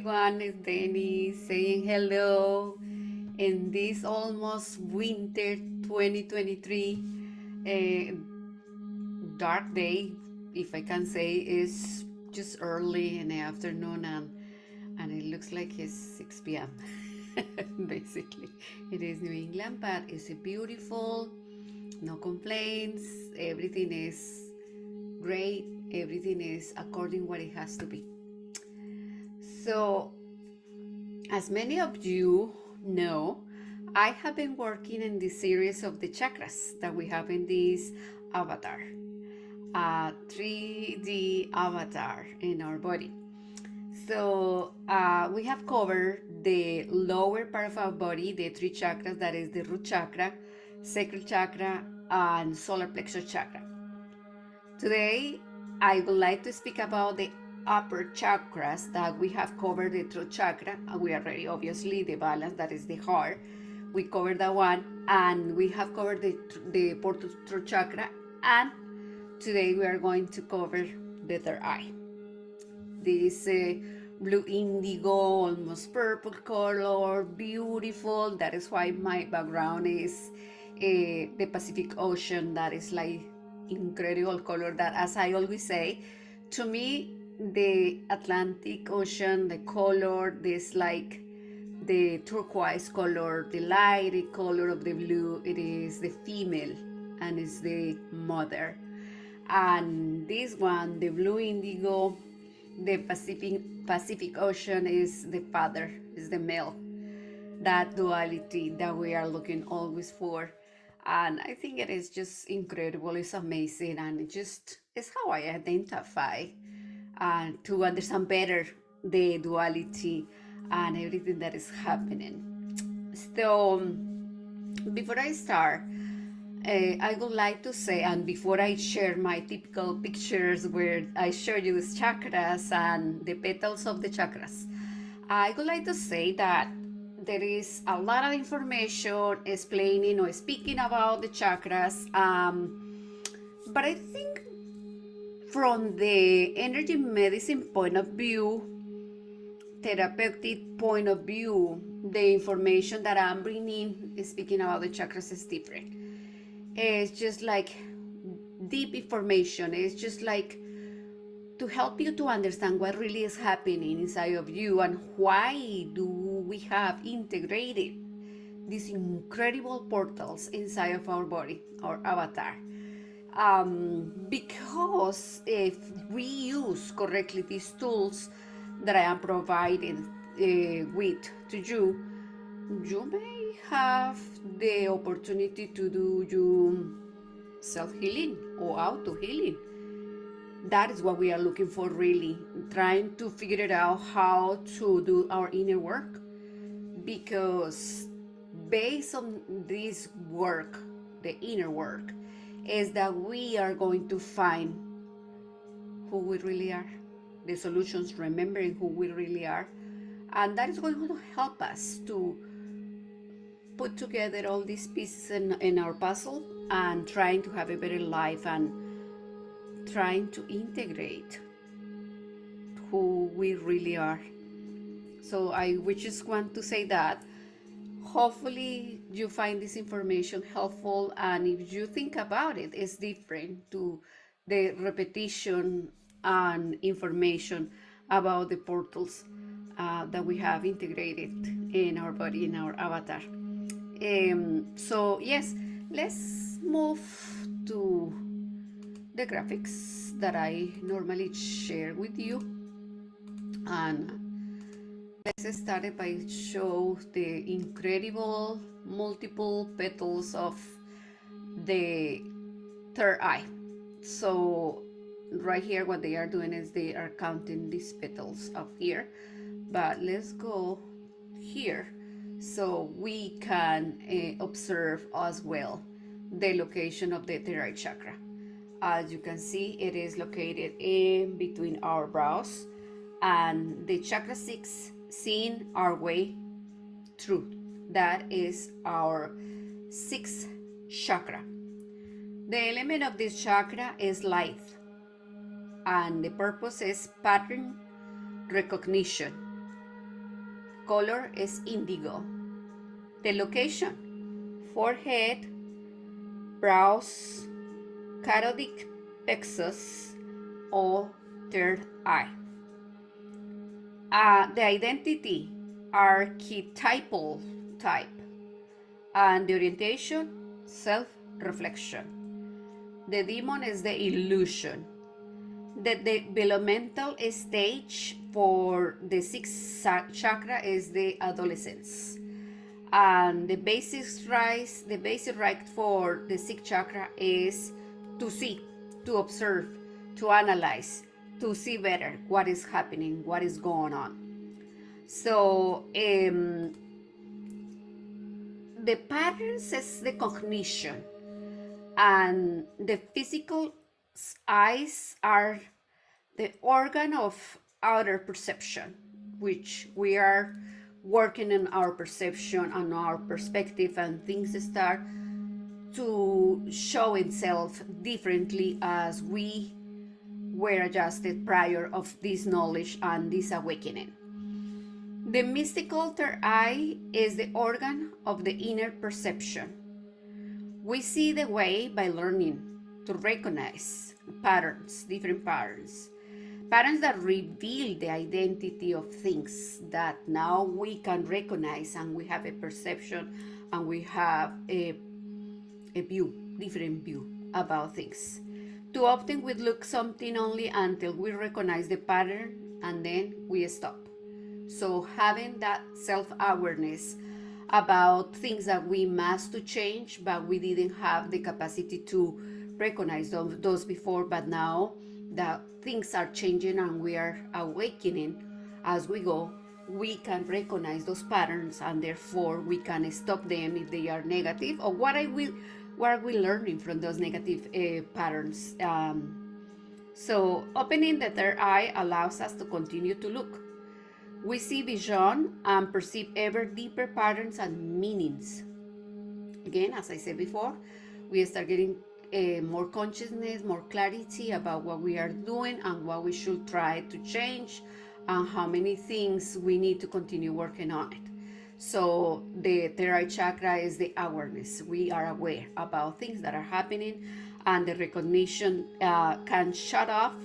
everyone, it's Danny saying hello in this almost winter 2023 dark day, if I can say. Is just early in the afternoon, and it looks like it's 6 p.m. Basically, it is New England, but it's beautiful, no complaints, everything is great, everything is according what it has to be. So, as many of you know, I have been working in this series of the chakras that we have in this avatar, a 3D avatar in our body. So we have covered the lower part of our body, the three chakras, that is the root chakra, sacral chakra, and solar plexus chakra. Today, I would like to speak about the upper chakras that we have covered. The throat chakra, we already obviously the balance, that is the heart, we covered that one, and we have covered the portal throat chakra, and today we are going to cover the third eye. This blue indigo, almost purple color, beautiful. That is why my background is the Pacific Ocean. That is like incredible color that, as I always say, to me the Atlantic Ocean, the color, this like the turquoise color, the light color of the blue, it is the female and it's the mother. And this one, the blue indigo, the Pacific Ocean, is the father, is the male. That duality that we are looking always for. And I think it is just incredible, it's amazing, and it just is how I identify and to understand better the duality and everything that is happening. So before I start, I would like to say, and before I share my typical pictures where I show you the chakras and the petals of the chakras, I would like to say that there is a lot of information explaining or speaking about the chakras, but I think from the energy medicine point of view, therapeutic point of view, the information that I'm bringing speaking about the chakras is different. It's just like deep information. It's just like to help you to understand what really is happening inside of you and why do we have integrated these incredible portals inside of our body, our avatar. Because if we use correctly these tools that I am providing with to you, you may have the opportunity to do your self-healing or auto-healing. That is what we are looking for, really, trying to figure it out how to do our inner work, because based on this work, the inner work, is that we are going to find who we really are, the solutions, remembering who we really are, and that is going to help us to put together all these pieces in our puzzle and trying to have a better life and trying to integrate who we really are. So I would just want to say that hopefully you find this information helpful, and if you think about it, it's different to the repetition and information about the portals that we have integrated in our body, in our avatar. So yes, let's move to the graphics that I normally share with you, and let's start by show the incredible multiple petals of the third eye. So right here what they are doing is they are counting these petals up here, but let's go here so we can observe as well the location of the third eye chakra. As you can see, it is located in between our brows, and the chakra 6, seeing our way through, that is our sixth chakra. The element of this chakra is light, and the purpose is pattern recognition. color is indigo. The location, forehead, brows, carotid plexus, or third eye. The identity, archetypal type, and the orientation, self-reflection. The demon is the illusion. The developmental stage for the sixth chakra is the adolescence. And the basic right for the sixth chakra is to see, to observe, to analyze, to see better what is happening, what is going on. So the patterns is the cognition, and the physical eyes are the organ of outer perception, which we are working on our perception and our perspective, and things start to show itself differently as we were adjusted prior of this knowledge and this awakening. The mystical third eye is the organ of the inner perception. We see the way by learning to recognize patterns, different patterns that reveal the identity of things that now we can recognize, and we have a perception and we have a different view about things. Too often we look something only until we recognize the pattern and then we stop. So having that self-awareness about things that we must to change, but we didn't have the capacity to recognize those before, but now that things are changing and we are awakening as we go, we can recognize those patterns, and therefore we can stop them if they are negative, or what are we learning from those negative patterns. So opening the third eye allows us to continue to look. We see vision and perceive ever deeper patterns and meanings. Again, as I said before, we start getting more consciousness, more clarity about what we are doing and what we should try to change, and how many things we need to continue working on it. So the third eye chakra is the awareness. We are aware about things that are happening, and the recognition can shut off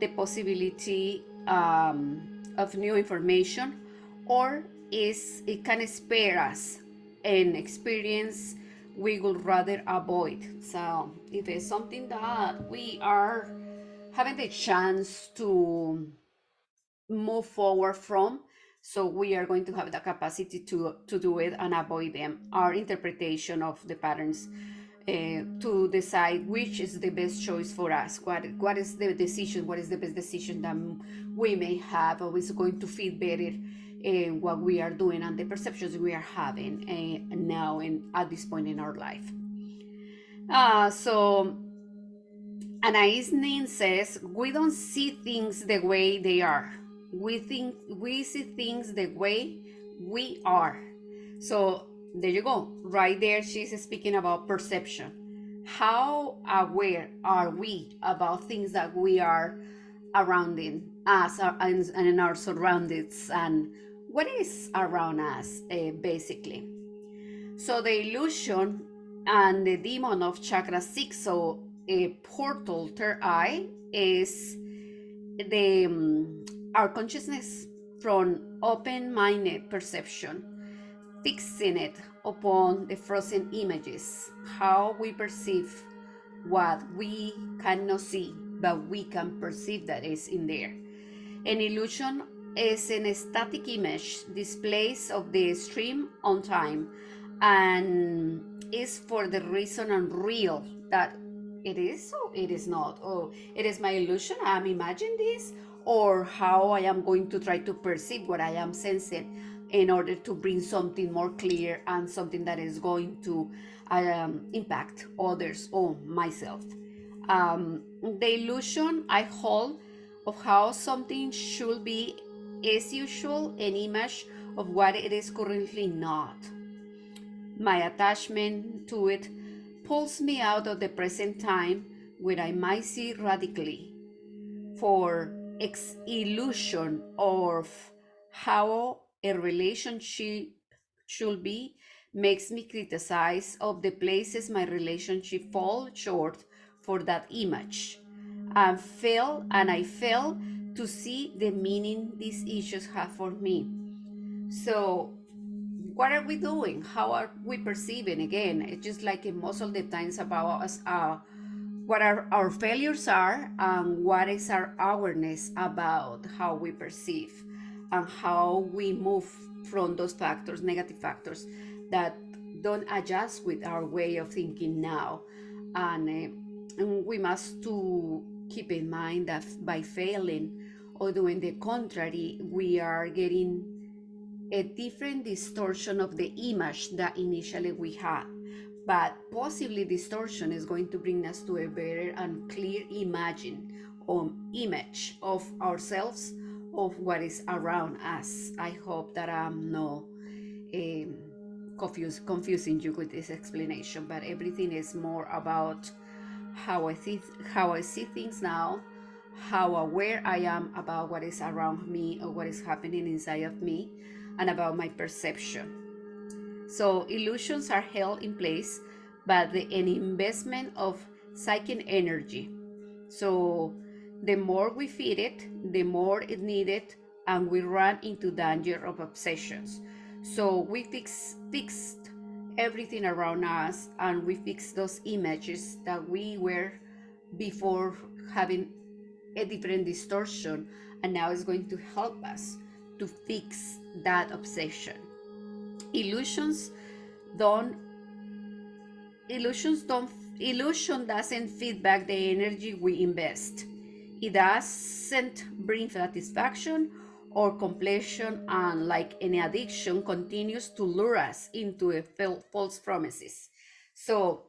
the possibility of new information, or it can spare us an experience we would rather avoid. So if it's something that we are having the chance to move forward from, so we are going to have the capacity to do it and avoid them. Our interpretation of the patterns to decide which is the best choice for us, what is the decision, what is the best decision that we may have, or is going to fit better in what we are doing and the perceptions we are having now and at this point in our life. So Anais says, we don't see things the way they are. We see things the way we are. So there you go. Right there, she's speaking about perception. How aware are we about things that we are around in us and in our surroundings, and what is around us, basically. So the illusion and the demon of chakra 6, so a portal third eye, is our consciousness from open-minded perception, fixing it upon the frozen images, how we perceive what we cannot see, but we can perceive that is in there. An illusion is an static image displays of the stream on time, and is for the reason unreal that it is or it is not. Oh, it is my illusion, I'm imagining this, or how I am going to try to perceive what I am sensing in order to bring something more clear and something that is going to impact others or myself. The illusion I hold of how something should be is usual an image of what it is currently not. My attachment to it pulls me out of the present time, where I might see radically for illusion of how a relationship should be makes me criticize of the places my relationship fall short for that image, and I fail to see the meaning these issues have for me. So what are we doing? How are we perceiving? Again, it's just like in most of the times about us, what our failures are, and what is our awareness about how we perceive and how we move from those factors, negative factors that don't adjust with our way of thinking now. And we must to keep in mind that by failing or doing the contrary, we are getting a different distortion of the image that initially we had. But possibly distortion is going to bring us to a better and clear image of ourselves, of what is around us. I hope that I'm not confusing you with this explanation, but everything is more about how I see things now, how aware I am about what is around me or what is happening inside of me, and about my perception. So illusions are held in place by an investment of psychic energy. So the more we feed it, the more it needed, and we run into danger of obsessions. So we fixed everything around us, and we fix those images that we were before having a different distortion, and now it's going to help us to fix that obsession. Illusions don't illusion doesn't feed back the energy we invest. It doesn't bring satisfaction or completion, and like any addiction continues to lure us into a false promises. So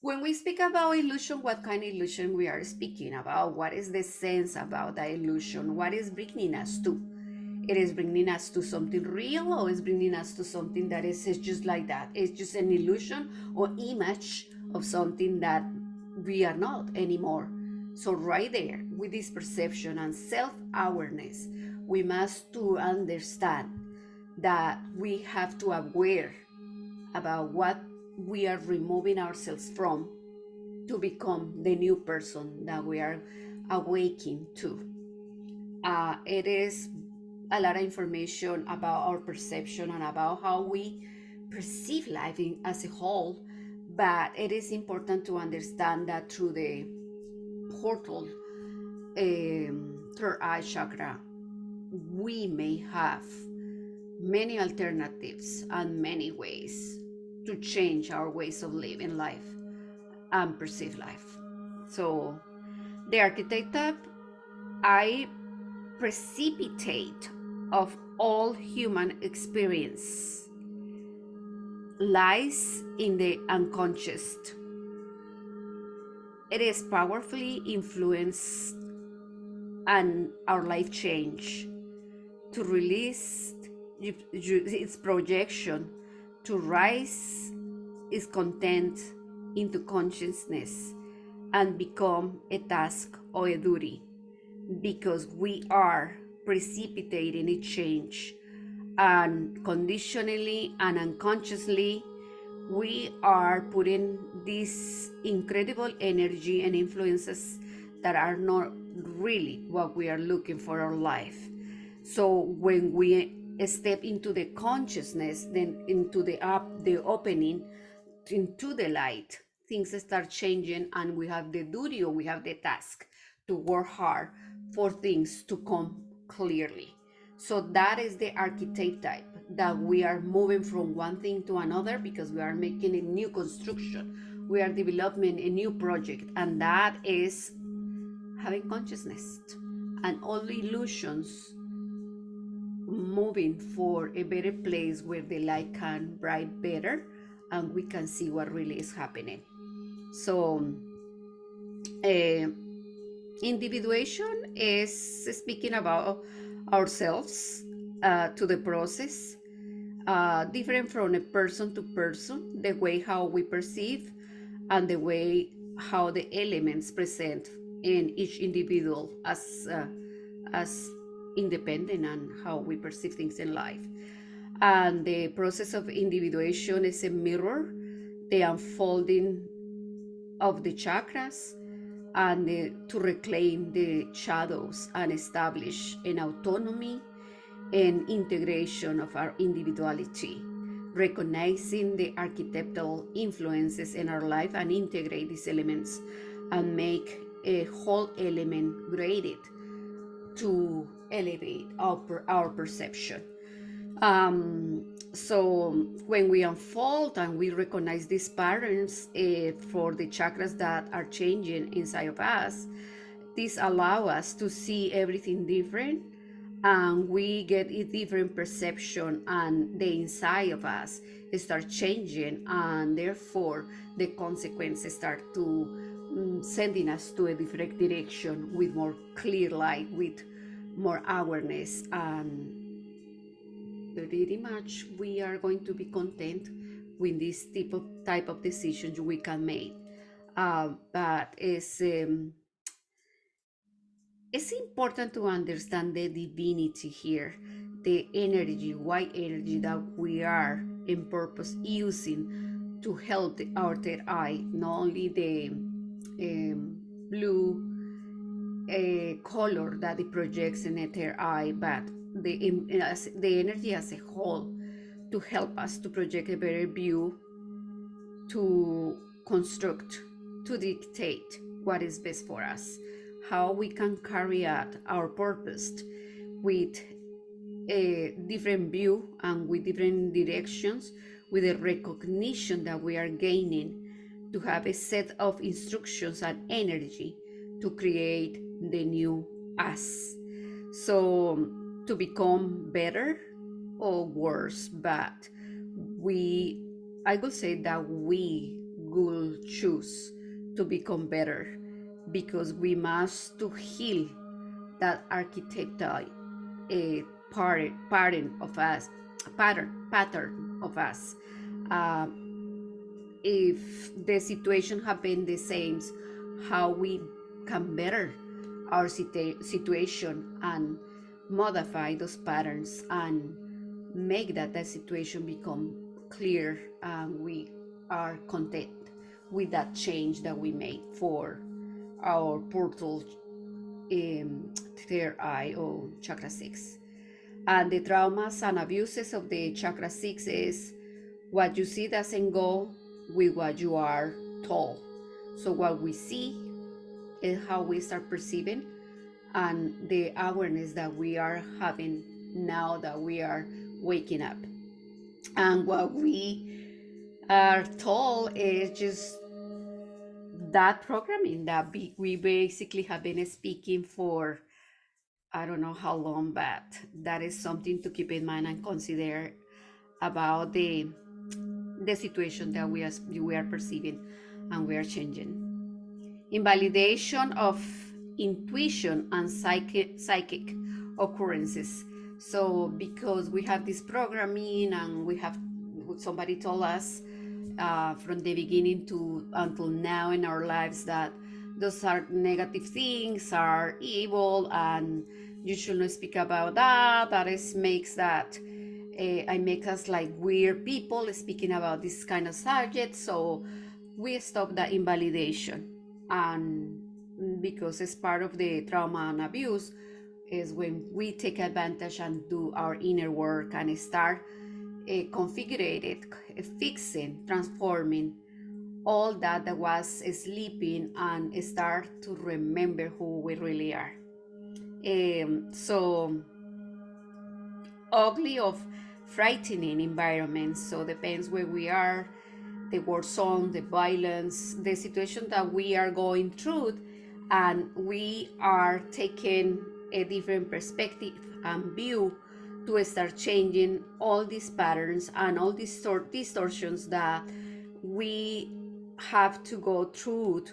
when we speak about illusion, what kind of illusion we are speaking about? What is the sense about the illusion? What is bringing us to? It is bringing us to something real, or is bringing us to something that is just like that? It's just an illusion or image of something that we are not anymore. So right there, with this perception and self-awareness, we must to understand that we have to aware about what we are removing ourselves from to become the new person that we are awakening to. It is a lot of information about our perception and about how we perceive life as a whole, but it is important to understand that through the portal third eye chakra, we may have many alternatives and many ways to change our ways of living life and perceive life. So the archetype I precipitate of all human experience lies in the unconscious. It is powerfully influenced and our life change to release its projection, to rise its content into consciousness and become a task or a duty, because we are precipitating a change, and conditionally and unconsciously we are putting this incredible energy and influences that are not really what we are looking for our life. So when we step into the consciousness, then into the opening into the light, things start changing, and we have the duty, or we have the task to work hard for things to come clearly. So that is the archetype type, that we are moving from one thing to another because we are making a new construction, we are developing a new project, and that is having consciousness. And all the illusions moving for a better place where the light can bright better and we can see what really is happening. So individuation is speaking about ourselves to the process, different from a person to person, the way how we perceive and the way how the elements present in each individual as independent on how we perceive things in life. And the process of individuation is a mirror, the unfolding of the chakras, and to reclaim the shadows and establish an autonomy and integration of our individuality, recognizing the archetypal influences in our life and integrate these elements and make a whole element graded to elevate our perception. So when we unfold and we recognize these patterns for the chakras that are changing inside of us, this allows us to see everything different, and we get a different perception, and the inside of us start changing, and therefore the consequences start to sending us to a different direction with more clear light, with more awareness, and pretty much we are going to be content with this type of decisions we can make. But it's important to understand the divinity here, the energy, white energy that we are in purpose using to help our third eye, not only the blue color that it projects in the third eye, but the energy as a whole, to help us to project a better view, to construct, to dictate what is best for us, how we can carry out our purpose with a different view and with different directions, with a recognition that we are gaining to have a set of instructions and energy to create the new us. So to become better or worse, but I would say that we will choose to become better, because we must to heal that archetypal pattern of us. If the situation have been the same, how we can better our situation and modify those patterns and make that situation become clear, and we are content with that change that we made for our portal third eye or chakra 6. And the traumas and abuses of the chakra 6 is what you see doesn't go with what you are told. So what we see is how we start perceiving, and the awareness that we are having now that we are waking up. And what we are told is just that programming that we basically have been speaking for I don't know how long, but that is something to keep in mind and consider about the situation that we are perceiving and we are changing. Invalidation of intuition and psychic occurrences. So because we have this programming and we have somebody told us from the beginning to until now in our lives that those are negative things, are evil, and you should not speak about that. That is makes that I make us like weird people speaking about this kind of subject. So we stop the invalidation, and because it's part of the trauma and abuse, is when we take advantage and do our inner work and start configuring, fixing, transforming all that was sleeping, and start to remember who we really are. So ugly of frightening environments. So depends where we are, the war zone, the violence, the situation that we are going through, and we are taking a different perspective and view to start changing all these patterns and all these distortions that we have to go through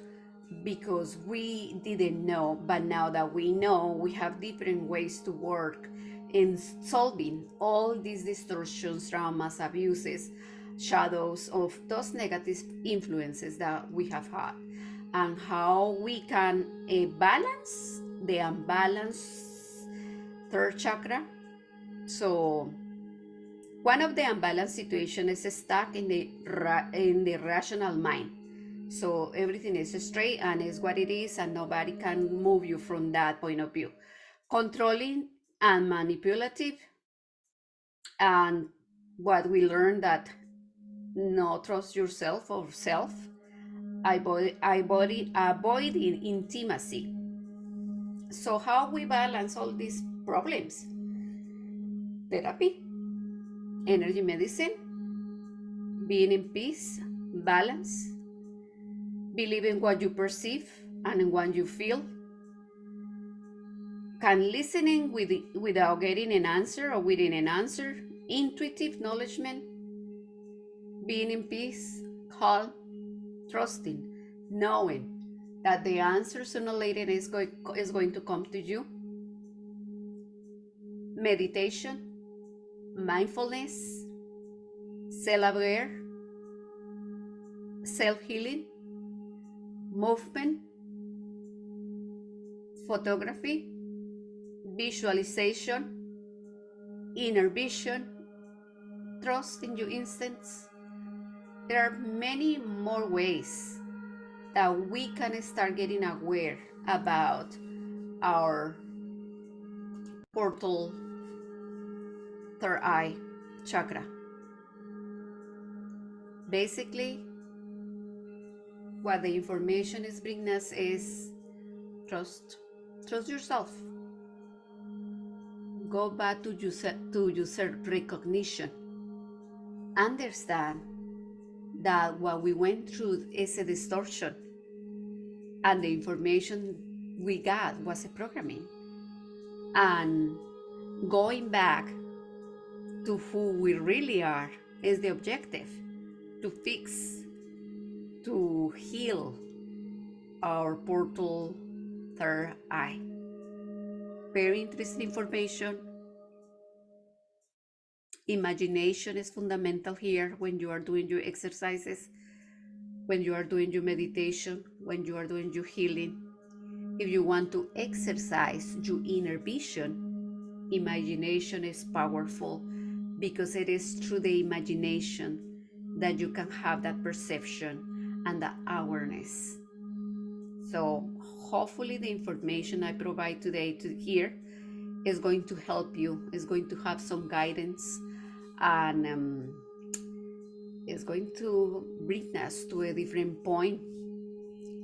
because we didn't know. But now that we know, we have different ways to work in solving all these distortions, traumas, abuses, shadows of those negative influences that we have had, and how we can balance the unbalanced third chakra. So one of the unbalanced situations is stuck in the rational mind. So everything is straight and is what it is, and nobody can move you from that point of view. Controlling and manipulative, and what we learn that no trust yourself or self, avoiding intimacy. So how we balance all these problems? Therapy, energy medicine, being in peace, balance, believing what you perceive and what you feel, can listening without getting an answer or within an answer, intuitive acknowledgement, being in peace, calm, trusting, knowing that the answer sooner or later is going to come to you. Meditation, mindfulness, self-aware, self-healing, movement, photography, visualization, inner vision, trust in your instincts. There are many more ways that we can start getting aware about our portal third eye chakra. Basically, what the information is bringing us is trust yourself. Go back to your self-recognition. Understand that what we went through is a distortion, and the information we got was a programming. And going back to who we really are is the objective, to fix, to heal our portal third eye. Very interesting information. Imagination is fundamental here when you are doing your exercises, when you are doing your meditation, when you are doing your healing. If you want to exercise your inner vision, imagination is powerful, because it is through the imagination that you can have that perception and that awareness. So hopefully the information I provide today here is going to help you, is going to have some guidance, and is going to bring us to a different point.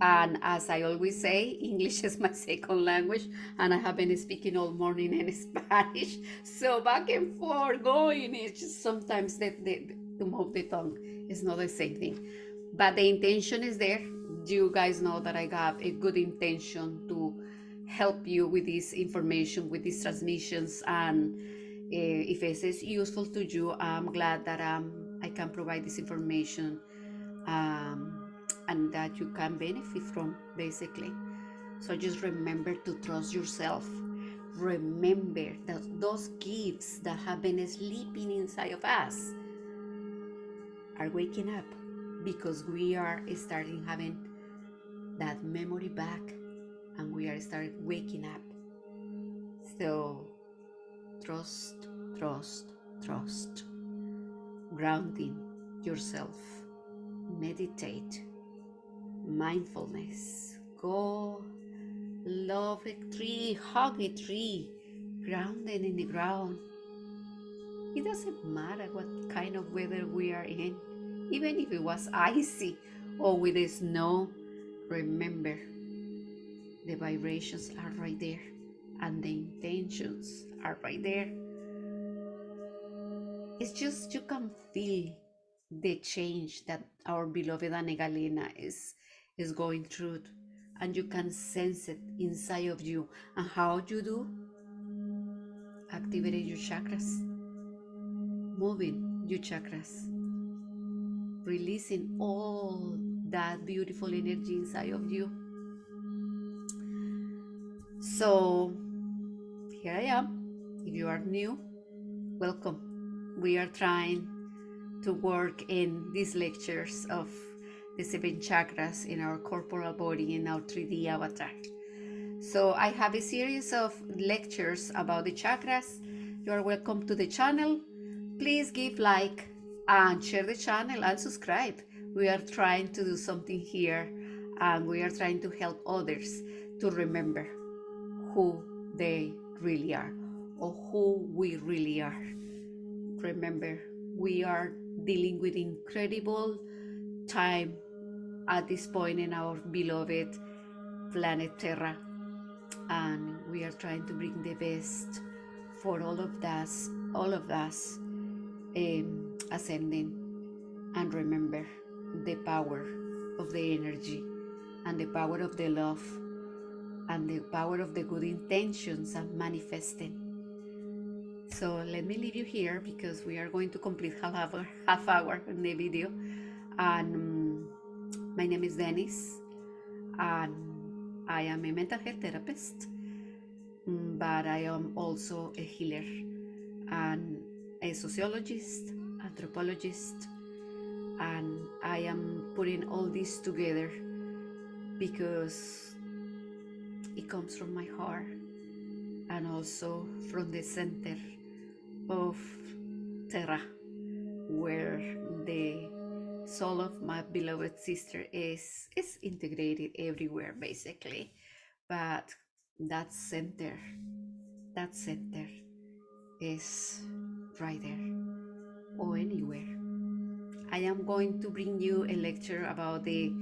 And as I always say, English is my second language, and I have been speaking all morning in Spanish. So back and forth going, it's just sometimes to move the tongue is not the same thing. But the intention is there. You guys know that I have a good intention to help you with this information, with these transmissions. And if it is useful to you, I'm glad that I can provide this information. And that you can benefit from, basically. So just remember to trust yourself. Remember that those gifts that have been sleeping inside of us are waking up, because we are starting having that memory back, and we are starting waking up. So trust, grounding yourself, meditate, mindfulness, go love a tree, hug a tree, grounded in the ground. It doesn't matter what kind of weather we are in, even if it was icy or with the snow. Remember, the vibrations are right there, and the intentions are right there. It's just you can feel the change that our beloved Anne Galena is going through, and you can sense it inside of you. And how you do? Activate your chakras, moving your chakras, releasing all that beautiful energy inside of you. So here I am. If you are new, welcome. We are trying to work in these lectures of the 7 chakras in our corporal body, in our 3D avatar. So I have a series of lectures about the chakras. You are welcome to the channel. Please give like and share the channel and subscribe. We are trying to do something here, and we are trying to help others to remember who they really are, or who we really are. Remember, we are dealing with incredible time at this point in our beloved planet Terra, and we are trying to bring the best for all of us ascending. And remember the power of the energy, and the power of the love, and the power of the good intentions and manifesting. So let me leave you here, because we are going to complete half hour in the video. And my name is Dennis, and I am a mental health therapist, but I am also a healer and a sociologist, anthropologist, and I am putting all this together because it comes from my heart, and also from the center of Terra, where the soul of my beloved sister is integrated everywhere basically. But that center is right there, or anywhere. I am going to bring you a lecture about the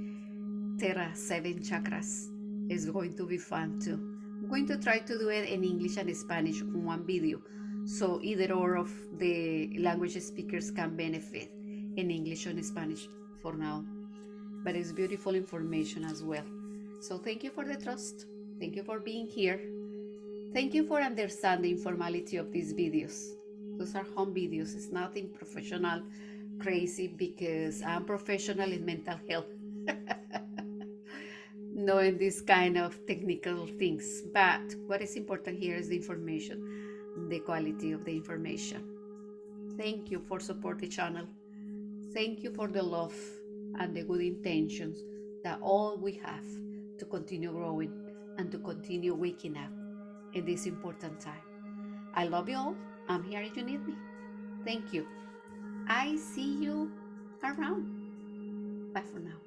Terra 7 chakras. It's going to be fun too. I'm going to try to do it in English and Spanish in one video, so either or of the language speakers can benefit in English and Spanish for now. But it's beautiful information as well. So thank you for the trust. Thank you for being here. Thank you for understanding the informality of these videos. Those are home videos. It's nothing professional crazy, because I'm professional in mental health. Knowing this kind of technical things. But what is important here is the information, the quality of the information. Thank you for support the channel. Thank you for the love and the good intentions that all we have to continue growing and to continue waking up in this important time. I love you all. I'm here if you need me. Thank you. I see you around. Bye for now.